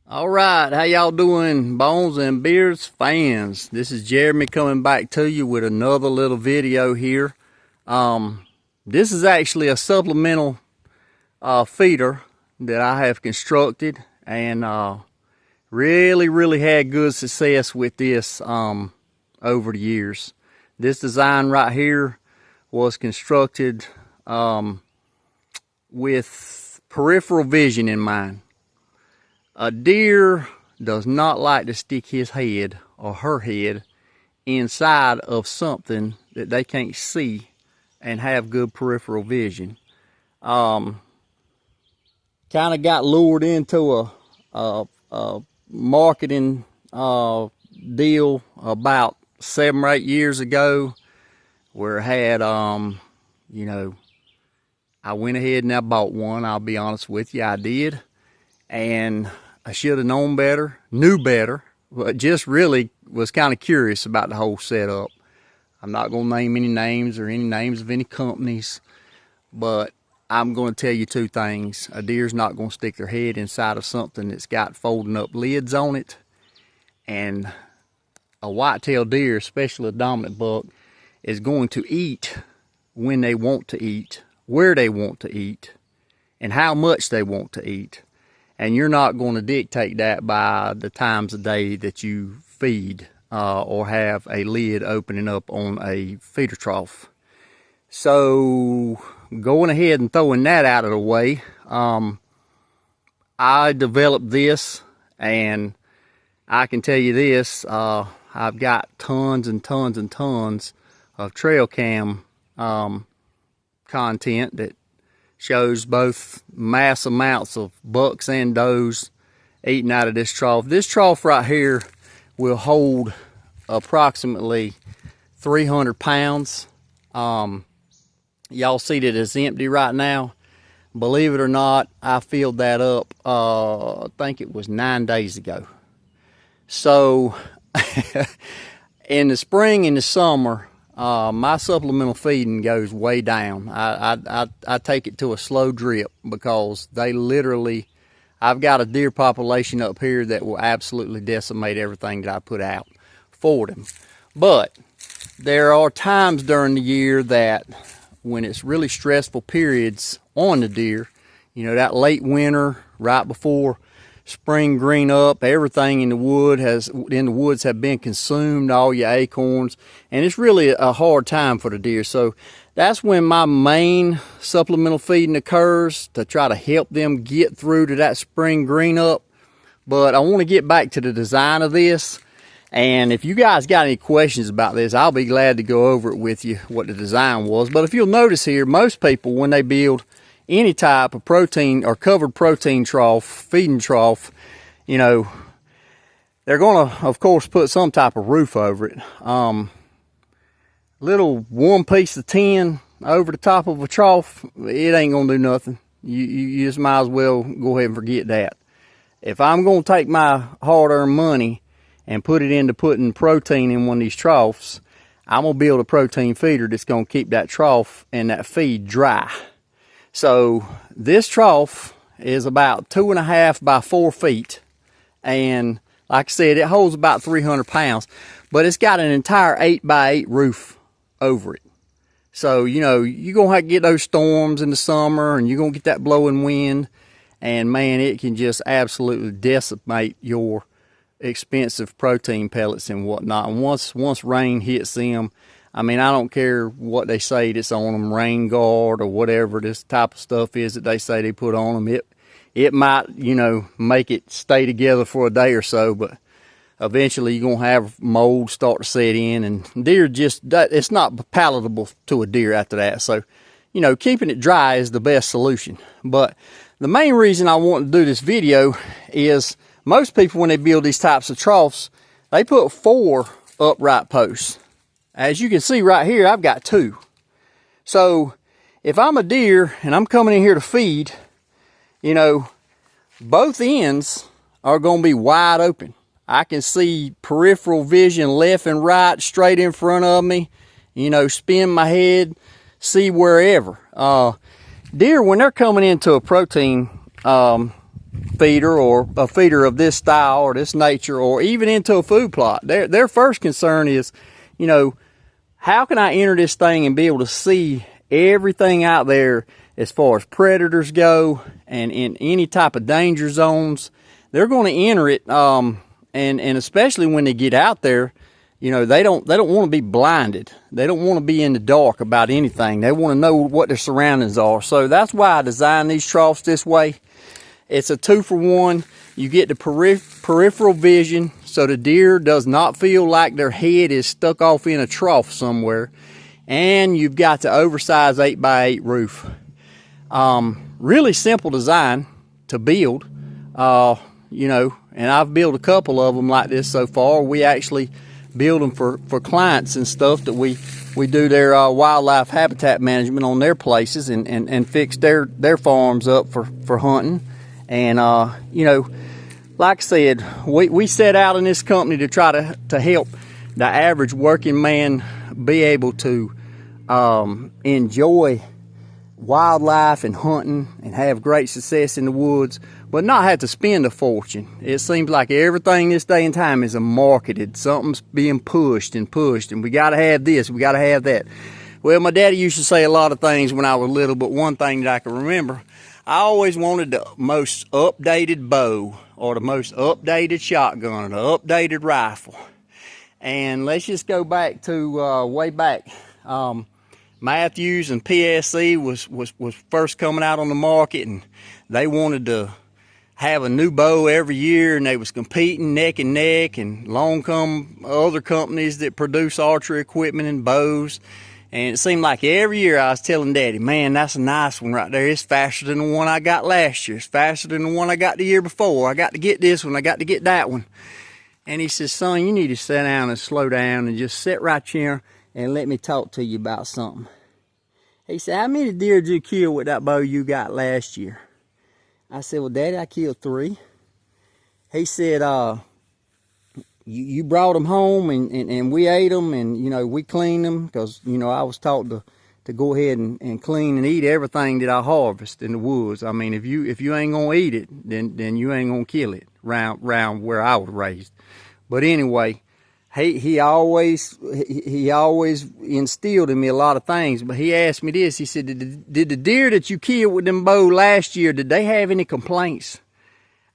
All right, how y'all doing, Bones and Beards fans? This is Jeremy coming back to you with another little video here. This is actually a supplemental feeder that I have constructed, and really had good success with this over the years. This design right here was constructed with peripheral vision in mind. A deer does not like to stick his head or her head inside of something that they can't see and have good peripheral vision. Kind of got lured into a marketing deal about 7 or 8 years ago, where I had, I went ahead and I bought one. I'll be honest with you, I did. And I should have known better, knew better, but just really was kind of curious about the whole setup. I'm not going to name any names or any names of any companies, but I'm going to tell you two things. A deer's not going to stick their head inside of something that's got folding up lids on it. And a white-tailed deer, especially a dominant buck, is going to eat when they want to eat, where they want to eat, and how much they want to eat. And you're not going to dictate that by the times of day that you feed or have a lid opening up on a feeder trough. So going ahead and throwing that out of the way, I developed this, and I can tell you this, I've got tons and tons and tons of trail cam content that shows both mass amounts of bucks and does eating out of this trough. This trough right here will hold approximately 300 pounds. Y'all see that it's empty right now. Believe it or not, I filled that up, I think it was 9 days ago. So in the spring and the summer, my supplemental feeding goes way down. I take it to a slow drip because they literally, I've got a deer population up here that will absolutely decimate everything that I put out for them. But there are times during the year that when it's really stressful periods on the deer, you know, that late winter, right before spring green up, everything in the woods have been consumed, all your acorns, and it's really a hard time for the deer. So that's when my main supplemental feeding occurs, to try to help them get through to that spring green up. But I want to get back to the design of this, and if you guys got any questions about this, I'll be glad to go over it with you, what the design was. But if you'll notice here, most people, when they build any type of protein or covered protein trough, feeding trough, you know, they're going to, of course, put some type of roof over it. Little one piece of tin over the top of a trough, it ain't going to do nothing. You just might as well go ahead and forget that. If I'm going to take my hard-earned money and put it into putting protein in one of these troughs, I'm going to build a protein feeder that's going to keep that trough and that feed dry. So this trough is about 2.5 by 4 feet. And like I said, it holds about 300 pounds, but it's got an entire 8 by 8 roof over it. So, you know, you're going to have to get those storms in the summer, and you're going to get that blowing wind. And man, it can just absolutely decimate your expensive protein pellets and whatnot. And once rain hits them, I mean, I don't care what they say that's on them, rain guard or whatever this type of stuff is that they say they put on them. It might, you know, make it stay together for a day or so, but eventually you're going to have mold start to set in, and deer just, it's not palatable to a deer after that. So, you know, keeping it dry is the best solution. But the main reason I want to do this video is most people, when they build these types of troughs, they put 4 upright posts. As you can see right here, I've got 2. So if I'm a deer and I'm coming in here to feed, you know, both ends are going to be wide open. I can see peripheral vision left and right, straight in front of me, you know, spin my head, see wherever. Deer, when they're coming into a protein feeder or a feeder of this style or this nature, or even into a food plot, their first concern is, you know, how can I enter this thing and be able to see everything out there as far as predators go and in any type of danger zones. They're going to enter it, and especially when they get out there, you know, they don't want to be blinded. They don't want to be in the dark about anything. They want to know what their surroundings are. So that's why I designed these troughs this way. It's a 2-for-1. You get the peripheral vision, so the deer does not feel like their head is stuck off in a trough somewhere. And you've got the oversized 8x8 roof. Really simple design to build, you know, and I've built a couple of them like this so far. We actually build them for clients and stuff that we do their wildlife habitat management on their places and fix their farms up for hunting. And, you know, like I said, we set out in this company to try to help the average working man be able to enjoy wildlife and hunting and have great success in the woods, but not have to spend a fortune. It seems like everything this day and time is marketed. Something's being pushed, and we got to have this, we got to have that. Well, my daddy used to say a lot of things when I was little, but one thing that I can remember, I always wanted the most updated bow or the most updated shotgun or the updated rifle. And let's just go back to way back. Mathews and PSE was first coming out on the market, and they wanted to have a new bow every year, and they was competing neck and neck, and along come other companies that produce archery equipment and bows. And it seemed like every year I was telling Daddy, man, that's a nice one right there. It's faster than the one I got last year. It's faster than the one I got the year before. I got to get this one. I got to get that one. And he says, son, you need to sit down and slow down and just sit right here and let me talk to you about something. He said, how many deer did you kill with that bow you got last year? I said, well, Daddy, I killed 3. He said, you brought them home and we ate them, and, you know, we cleaned them, because, you know, I was taught to go ahead and clean and eat everything that I harvest in the woods. I mean, if you ain't gonna eat it, then you ain't gonna kill it round where I was raised. But anyway, he always instilled in me a lot of things. But he asked me this. He said, did the deer that you killed with them bow last year, did they have any complaints?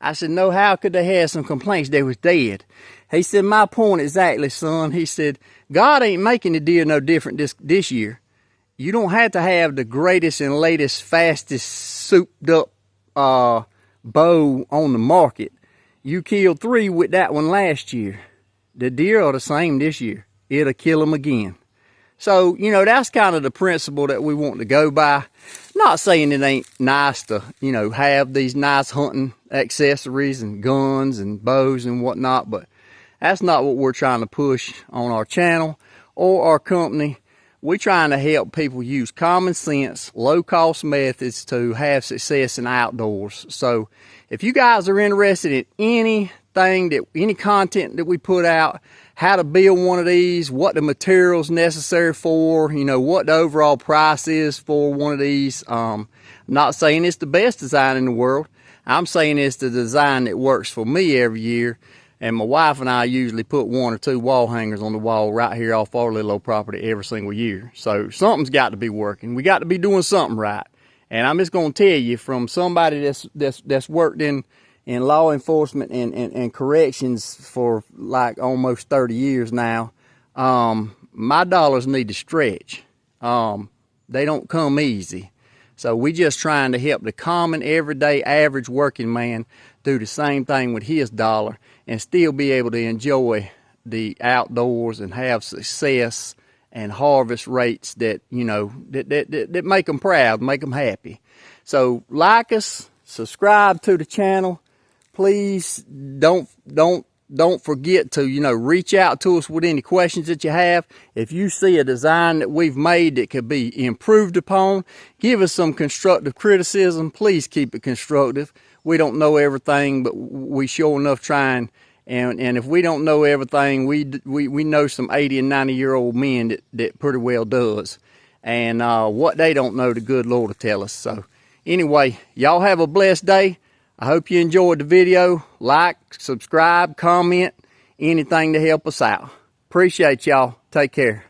I said, no, how could they have some complaints? They was dead. He said, my point exactly, son. He said, God ain't making the deer no different this year. You don't have to have the greatest and latest, fastest, souped up bow on the market. You killed 3 with that one last year. The deer are the same this year. It'll kill them again. So, you know, that's kind of the principle that we want to go by. Not saying it ain't nice to, you know, have these nice hunting accessories and guns and bows and whatnot, but that's not what we're trying to push on our channel or our company. We're trying to help people use common sense, low-cost methods to have success in outdoors. So if you guys are interested in any content that we put out, how to build one of these, what the materials necessary for, you know, what the overall price is for one of these. I'm not saying it's the best design in the world. I'm saying it's the design that works for me every year. And my wife and I usually put 1 or 2 wall hangers on the wall right here off our little old property every single year. So something's got to be working. We got to be doing something right. And I'm just going to tell you, from somebody that's worked in law enforcement and corrections for like almost 30 years now, my dollars need to stretch. They don't come easy. So we just trying to help the common, everyday, average working man do the same thing with his dollar and still be able to enjoy the outdoors and have success and harvest rates that, you know, that make them proud, make them happy. So like us, subscribe to the channel. Please don't forget to, you know, reach out to us with any questions that you have. If you see a design that we've made that could be improved upon, give us some constructive criticism. Please keep it constructive. We don't know everything, but we sure enough trying. And if we don't know everything, we know some 80 and 90-year-old men that pretty well does. And what they don't know, the good Lord will tell us. So anyway, y'all have a blessed day. I hope you enjoyed the video. Like, subscribe, comment, anything to help us out. Appreciate y'all. Take care.